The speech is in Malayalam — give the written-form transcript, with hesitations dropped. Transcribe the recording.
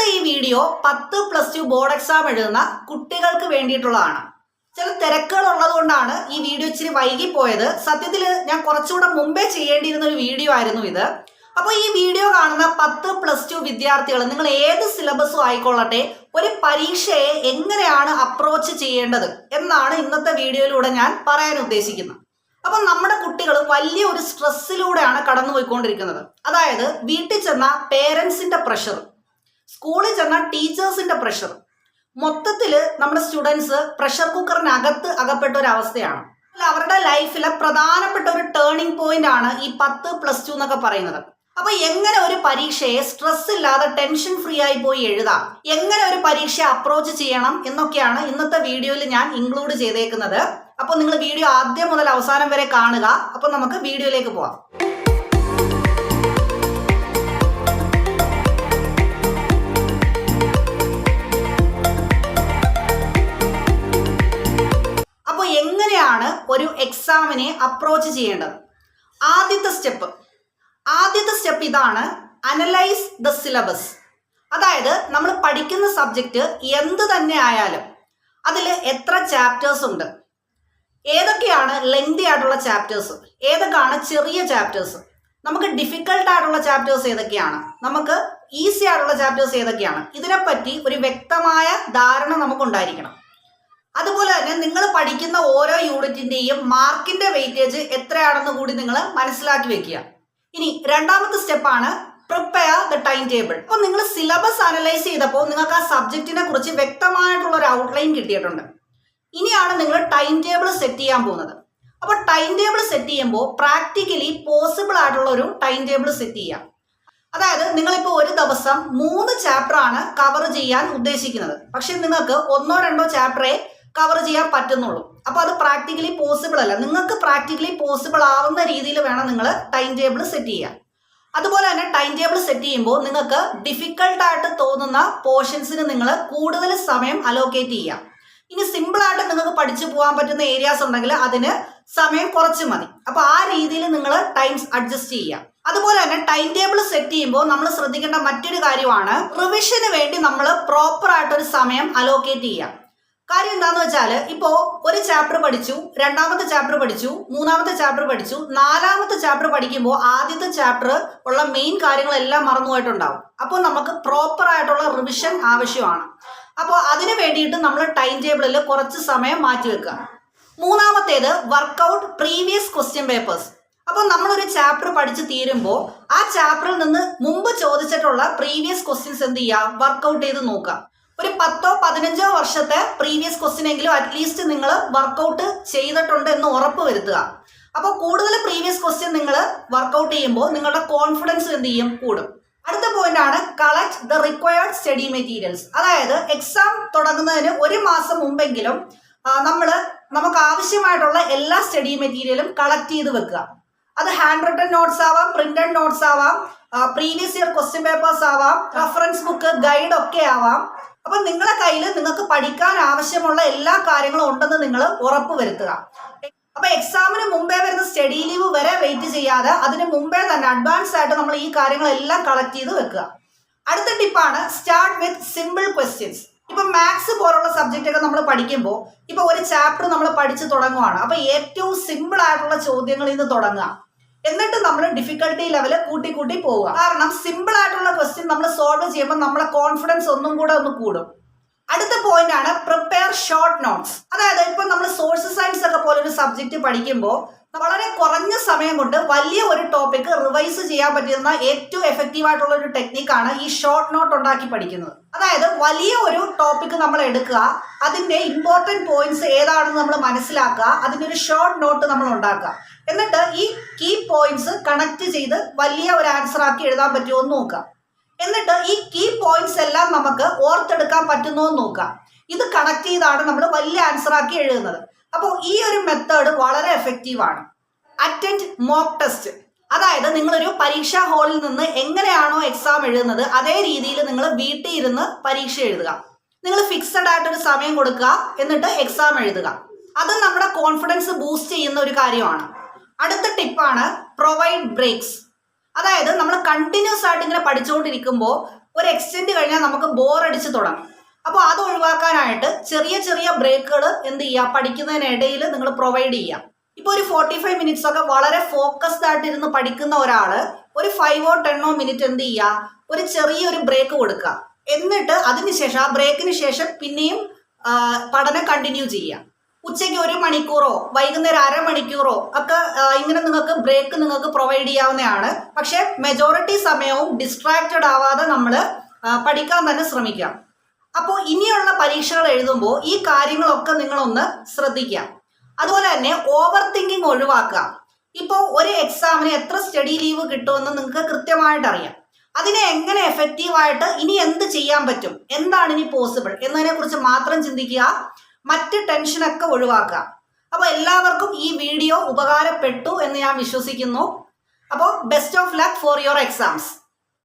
ഇന്നത്തെ ഈ വീഡിയോ 10+2 ബോർഡ് എക്സാം എഴുതുന്ന കുട്ടികൾക്ക് വേണ്ടിയിട്ടുള്ളതാണ്. ചില തിരക്കുകൾ ഉള്ളത് കൊണ്ടാണ് ഈ വീഡിയോ ഇച്ചിരി വൈകിപ്പോയത്. സത്യത്തിൽ ഞാൻ കുറച്ചുകൂടെ മുമ്പേ ചെയ്യേണ്ടിയിരുന്ന ഒരു വീഡിയോ ആയിരുന്നു ഇത്. അപ്പോൾ ഈ വീഡിയോ കാണുന്ന 10+2 വിദ്യാർത്ഥികൾ, നിങ്ങൾ ഏത് സിലബസും ആയിക്കൊള്ളട്ടെ, ഒരു പരീക്ഷയെ എങ്ങനെയാണ് അപ്രോച്ച് ചെയ്യേണ്ടത് എന്നാണ് ഇന്നത്തെ വീഡിയോയിലൂടെ ഞാൻ പറയാൻ ഉദ്ദേശിക്കുന്നത്. അപ്പം നമ്മുടെ കുട്ടികൾ വലിയ ഒരു സ്ട്രെസ്സിലൂടെയാണ് കടന്നുപോയിക്കൊണ്ടിരിക്കുന്നത്. അതായത് വീട്ടിൽ ചെന്ന പേരൻസിന്റെ പ്രഷർ, സ്കൂളിൽ ചെന്ന ടീച്ചേഴ്സിന്റെ പ്രഷർ, മൊത്തത്തിൽ നമ്മുടെ സ്റ്റുഡൻസ് പ്രഷർ കുക്കറിനകത്ത് അകപ്പെട്ട ഒരു അവസ്ഥയാണ്. അവരുടെ ലൈഫിലെ പ്രധാനപ്പെട്ട ഒരു ടേണിംഗ് പോയിന്റ് ആണ് ഈ 10+2 എന്നൊക്കെ പറയുന്നത്. അപ്പൊ എങ്ങനെ ഒരു പരീക്ഷയെ സ്ട്രെസ് ഇല്ലാതെ ടെൻഷൻ ഫ്രീ ആയി പോയി എഴുതാം, എങ്ങനെ ഒരു പരീക്ഷ അപ്രോച്ച് ചെയ്യണം എന്നൊക്കെയാണ് ഇന്നത്തെ വീഡിയോയിൽ ഞാൻ ഇൻക്ലൂഡ് ചെയ്തേക്കുന്നത്. അപ്പോൾ നിങ്ങൾ വീഡിയോ ആദ്യം മുതൽ അവസാനം വരെ കാണുക. അപ്പോൾ നമുക്ക് വീഡിയോയിലേക്ക് പോവാം. അപ്പോൾ എങ്ങനെയാണ് ഒരു എക്സാമിനെ അപ്രോച്ച് ചെയ്യേണ്ടത്? ആദ്യത്തെ സ്റ്റെപ്പ് ഇതാണ്, അനലൈസ് ദ സിലബസ്. അതായത് നമ്മൾ പഠിക്കുന്ന സബ്ജക്റ്റ് എന്ത് തന്നെ ആയാലും അതിൽ എത്ര ചാപ്റ്റേഴ്സ് ഉണ്ട്, ഏതൊക്കെയാണ് ലെങ്തി ആയിട്ടുള്ള ചാപ്റ്റേഴ്സ്, ഏതൊക്കെയാണ് ചെറിയ ചാപ്റ്റേഴ്സ്, നമുക്ക് ഡിഫിക്കൽട്ട് ആയിട്ടുള്ള ചാപ്റ്റേഴ്സ് ഏതൊക്കെയാണ്, നമുക്ക് ഈസി ആയിട്ടുള്ള ചാപ്റ്റേഴ്സ് ഏതൊക്കെയാണ്, ഇതിനെപ്പറ്റി ഒരു വ്യക്തമായ ധാരണ നമുക്കുണ്ടായിരിക്കണം. അതുപോലെ തന്നെ നിങ്ങൾ പഠിക്കുന്ന ഓരോ യൂണിറ്റിൻ്റെയും മാർക്കിൻ്റെ വെയിറ്റേജ് എത്രയാണെന്ന് കൂടി നിങ്ങൾ മനസ്സിലാക്കി വെക്കുക. ഇനി രണ്ടാമത്തെ സ്റ്റെപ്പാണ് പ്രിപ്പയർ ദ ടൈം ടേബിൾ. അപ്പോൾ നിങ്ങൾ സിലബസ് അനലൈസ് ചെയ്തപ്പോൾ നിങ്ങൾക്ക് ആ സബ്ജക്റ്റിനെ കുറിച്ച് വ്യക്തമായിട്ടുള്ള ഒരു ഔട്ട്ലൈൻ കിട്ടിയിട്ടുണ്ട്. ഇനിയാണ് നിങ്ങൾ ടൈം ടേബിൾ സെറ്റ് ചെയ്യാൻ പോകുന്നത്. അപ്പോൾ ടൈം ടേബിൾ സെറ്റ് ചെയ്യുമ്പോൾ പ്രാക്ടിക്കലി പോസിബിൾ ആയിട്ടുള്ള ഒരു ടൈം ടേബിൾ സെറ്റ് ചെയ്യാം. അതായത് നിങ്ങളിപ്പോൾ ഒരു ദിവസം 3 ചാപ്റ്ററാണ് കവർ ചെയ്യാൻ ഉദ്ദേശിക്കുന്നത്. പക്ഷെ നിങ്ങൾക്ക് 1-2 ചാപ്റ്ററേ കവർ ചെയ്യാൻ പറ്റുന്നുള്ളൂ. അപ്പോൾ അത് പ്രാക്ടിക്കലി പോസിബിൾ അല്ല. നിങ്ങൾക്ക് പ്രാക്ടിക്കലി പോസിബിൾ ആവുന്ന രീതിയിൽ വേണം നിങ്ങൾ ടൈം ടേബിൾ സെറ്റ് ചെയ്യാൻ. അതുപോലെ തന്നെ ടൈം ടേബിൾ സെറ്റ് ചെയ്യുമ്പോൾ നിങ്ങൾക്ക് ഡിഫിക്കൽട്ടായിട്ട് തോന്നുന്ന പോർഷൻസിന് നിങ്ങൾ കൂടുതൽ സമയം അലോക്കേറ്റ് ചെയ്യാം. ഇനി സിമ്പിളായിട്ട് നിങ്ങൾക്ക് പഠിച്ചു പോകാൻ പറ്റുന്ന ഏരിയാസ് ഉണ്ടെങ്കിൽ അതിന് സമയം കുറച്ച് മതി. അപ്പോൾ ആ രീതിയിൽ നിങ്ങൾ ടൈംസ് അഡ്ജസ്റ്റ് ചെയ്യാം. അതുപോലെ തന്നെ ടൈം ടേബിൾ സെറ്റ് ചെയ്യുമ്പോൾ നമ്മൾ ശ്രദ്ധിക്കേണ്ട മറ്റൊരു കാര്യമാണ്, റിവിഷന് വേണ്ടി നമ്മൾ പ്രോപ്പറായിട്ടൊരു സമയം അലോക്കേറ്റ് ചെയ്യാം. കാര്യം എന്താന്ന് വെച്ചാൽ, ഇപ്പോൾ ഒരു ചാപ്റ്റർ പഠിച്ചു, രണ്ടാമത്തെ ചാപ്റ്റർ പഠിച്ചു, മൂന്നാമത്തെ ചാപ്റ്റർ പഠിച്ചു, 4ാമത്തെ ചാപ്റ്റർ പഠിക്കുമ്പോൾ ആദ്യത്തെ ചാപ്റ്റർ ഉള്ള മെയിൻ കാര്യങ്ങളെല്ലാം മറന്നുപോയിട്ടുണ്ടാവും. അപ്പോൾ നമുക്ക് പ്രോപ്പറായിട്ടുള്ള റിവിഷൻ ആവശ്യമാണ്. അപ്പോൾ അതിന് വേണ്ടിയിട്ട് നമ്മൾ ടൈം ടേബിളിൽ കുറച്ച് സമയം മാറ്റി വെക്കുക. മൂന്നാമത്തേത് വർക്കൗട്ട് പ്രീവിയസ് ക്വസ്റ്റ്യൻ പേപ്പേഴ്സ്. അപ്പോൾ നമ്മളൊരു ചാപ്റ്റർ പഠിച്ച് തീരുമ്പോൾ ആ ചാപ്റ്ററിൽ നിന്ന് മുമ്പ് ചോദിച്ചിട്ടുള്ള പ്രീവിയസ് ക്വസ്റ്റ്യൻസ് എന്ത് ചെയ്യുക, വർക്കൗട്ട് ചെയ്ത് നോക്കുക. ഒരു 10-15 വർഷത്തെ പ്രീവിയസ് ക്വസ്റ്റ്യൻ എങ്കിലും അറ്റ്ലീസ്റ്റ് നിങ്ങൾ വർക്കൗട്ട് ചെയ്തിട്ടുണ്ട് എന്ന് ഉറപ്പ് വരുത്തുക. അപ്പോൾ കൂടുതൽ പ്രീവിയസ് ക്വസ്റ്റ്യൻ നിങ്ങൾ വർക്കൗട്ട് ചെയ്യുമ്പോൾ നിങ്ങളുടെ കോൺഫിഡൻസ് എന്ത് ചെയ്യും, കൂടും. അടുത്ത പോയിന്റ് ആണ് collect the required study materials. അതായത് എക്സാം തുടങ്ങുന്നതിന് 1 മാസം മുമ്പെങ്കിലും നമുക്ക് ആവശ്യമായിട്ടുള്ള എല്ലാ സ്റ്റഡി മെറ്റീരിയലും കളക്ട് ചെയ്ത് വെക്കുക. അത് ഹാൻഡ് റിട്ടൺ നോട്ട്സ് ആവാം, പ്രിന്റഡ് നോട്ട്സ് ആവാം, പ്രീവിയസ് ഇയർ ക്വസ്റ്റ്യൻ പേപ്പേഴ്സ് ആവാം, റെഫറൻസ് ബുക്ക്, ഗൈഡ് ഒക്കെ ആവാം. അപ്പം നിങ്ങളുടെ കയ്യിൽ നിങ്ങൾക്ക് പഠിക്കാൻ ആവശ്യമുള്ള എല്ലാ കാര്യങ്ങളും ഉണ്ടെന്ന് നിങ്ങൾ ഉറപ്പ് വരുത്തുക. അപ്പൊ എക്സാമിന് മുമ്പേ വരുന്ന സ്റ്റഡി ലീവ് വരെ വെയിറ്റ് ചെയ്യാതെ അതിന് മുമ്പേ തന്നെ അഡ്വാൻസ് ആയിട്ട് നമ്മൾ ഈ കാര്യങ്ങളെല്ലാം കളക്ട് ചെയ്ത് വെക്കുക. അടുത്ത ടിപ്പാണ് സ്റ്റാർട്ട് വിത്ത് സിമ്പിൾ ക്വസ്റ്റ്യൻസ്. ഇപ്പൊ മാത്സ് പോലുള്ള സബ്ജക്റ്റ് ഒക്കെ നമ്മൾ പഠിക്കുമ്പോൾ ഇപ്പൊ ഒരു ചാപ്റ്റർ നമ്മൾ പഠിച്ചു തുടങ്ങുവാണ്. അപ്പൊ ഏറ്റവും സിമ്പിൾ ആയിട്ടുള്ള ചോദ്യങ്ങളിൽ നിന്ന് തുടങ്ങുക, എന്നിട്ട് നമ്മൾ ഡിഫിക്കൽട്ടി ലെവൽ കൂട്ടി പോവുക. കാരണം സിമ്പിൾ ആയിട്ടുള്ള ക്വസ്റ്റ്യൻ നമ്മൾ സോൾവ് ചെയ്യുമ്പോൾ നമ്മളെ കോൺഫിഡൻസ് ഒന്നും കൂടെ ഒന്ന് കൂടും. അടുത്ത പോയിന്റ് ആണ് പ്രിപ്പയർ ഷോർട്ട് നോട്ട്സ്. അതായത് ഇപ്പൊ നമ്മൾ സോഷ്യൽ സയൻസ് ഒക്കെ പോലെ ഒരു സബ്ജക്റ്റ് പഠിക്കുമ്പോൾ വളരെ കുറഞ്ഞ സമയം കൊണ്ട് വലിയ ഒരു ടോപ്പിക് റിവൈസ് ചെയ്യാൻ പറ്റുന്ന ഏറ്റവും എഫക്റ്റീവ് ആയിട്ടുള്ള ഒരു ടെക്നിക്കാണ് ഈ ഷോർട്ട് നോട്ട് ഉണ്ടാക്കി പഠിക്കുന്നത്. അതായത് വലിയ ഒരു ടോപ്പിക് നമ്മൾ എടുക്കുക, അതിന്റെ ഇമ്പോർട്ടൻറ്റ് പോയിന്റ്സ് ഏതാണെന്ന് നമ്മൾ മനസ്സിലാക്കുക, അതിൻ്റെ ഒരു ഷോർട്ട് നോട്ട് നമ്മൾ ഉണ്ടാക്കുക, എന്നിട്ട് ഈ കീ പോയിന്റ്സ് കണക്ട് ചെയ്ത് വലിയ ഒരു ആൻസർ ആക്കി എഴുതാൻ പറ്റുമോ എന്ന് നോക്കുക. എന്നിട്ട് ഈ കീ പോയിന്റ്സ് എല്ലാം നമുക്ക് ഓർത്തെടുക്കാൻ പറ്റുന്നോ എന്ന് നോക്കുക. ഇത് കണക്ട് ചെയ്താണ് നമ്മൾ വലിയ ആൻസർ ആക്കി എഴുതുന്നത്. അപ്പോൾ ഈ ഒരു മെത്തേഡ് വളരെ എഫക്റ്റീവാണ്. Attend mock test. അതായത് നിങ്ങളൊരു പരീക്ഷാ ഹാളിൽ നിന്ന് എങ്ങനെയാണോ എക്സാം എഴുതുന്നത് അതേ രീതിയിൽ നിങ്ങൾ വീട്ടിൽ ഇരുന്ന് പരീക്ഷ എഴുതുക. നിങ്ങൾ ഫിക്സഡ് ആയിട്ടൊരു സമയം കൊടുക്കുക, എന്നിട്ട് എക്സാം എഴുതുക. അത് നമ്മുടെ കോൺഫിഡൻസ് ബൂസ്റ്റ് ചെയ്യുന്ന ഒരു കാര്യമാണ്. അടുത്ത ടിപ്പാണ് പ്രൊവൈഡ് ബ്രേക്സ്. അതായത് നമ്മൾ കണ്ടിന്യൂസ് ആയിട്ട് ഇങ്ങനെ പഠിച്ചുകൊണ്ടിരിക്കുമ്പോൾ ഒരു എക്സ്റ്റെൻഡ് കഴിഞ്ഞാൽ നമുക്ക് ബോറടിച്ച് തുടങ്ങും. അപ്പോൾ അത് ഒഴിവാക്കാനായിട്ട് ചെറിയ ചെറിയ ബ്രേക്കുകൾ എന്ത് ചെയ്യുക, പഠിക്കുന്നതിനിടയിൽ നിങ്ങൾ പ്രൊവൈഡ് ചെയ്യുക. ഇപ്പോൾ ഒരു 45 മിനിറ്റ്സ് ഒക്കെ വളരെ ഫോക്കസ്ഡ് ആയിട്ട് ഇരുന്ന് പഠിക്കുന്ന ഒരാൾ ഒരു 5 or 10 മിനിറ്റ് എന്ത് ചെയ്യുക, ഒരു ചെറിയൊരു ബ്രേക്ക് കൊടുക്കുക. എന്നിട്ട് അതിനുശേഷം ആ ബ്രേക്കിന് ശേഷം പിന്നെയും പഠനം കണ്ടിന്യൂ ചെയ്യുക. ഉച്ചയ്ക്ക് 1 മണിക്കൂറോ വൈകുന്നേരം അരമണിക്കൂറോ ഒക്കെ ഇങ്ങനെ നിങ്ങൾക്ക് ബ്രേക്ക് നിങ്ങൾക്ക് പ്രൊവൈഡ് ചെയ്യാവുന്നതാണ്. പക്ഷേ മെജോറിറ്റി സമയവും ഡിസ്ട്രാക്റ്റഡ് ആവാതെ നമ്മൾ പഠിക്കാൻ തന്നെ ശ്രമിക്കാം. അപ്പോൾ ഇനിയുള്ള പരീക്ഷകൾ എഴുതുമ്പോൾ ഈ കാര്യങ്ങളൊക്കെ നിങ്ങളൊന്ന് ശ്രദ്ധിക്കാം. അതുപോലെ തന്നെ ഓവർ തിങ്കിങ് ഒഴിവാക്കുക. ഇപ്പോൾ ഒരു എക്സാമിന് എത്ര സ്റ്റഡി ലീവ് കിട്ടുമെന്ന് നിങ്ങൾക്ക് കൃത്യമായിട്ട് അറിയാം. അതിനെ എങ്ങനെ എഫക്റ്റീവായിട്ട് ഇനി എന്ത് ചെയ്യാൻ പറ്റും, എന്താണ് ഇനി പോസിബിൾ എന്നതിനെക്കുറിച്ച് മാത്രം ചിന്തിക്കുക. മറ്റ് ടെൻഷനൊക്കെ ഒഴിവാക്കുക. അപ്പോൾ എല്ലാവർക്കും ഈ വീഡിയോ ഉപകാരപ്പെട്ടു എന്ന് ഞാൻ വിശ്വസിക്കുന്നു. അപ്പോൾ best of luck for your exams.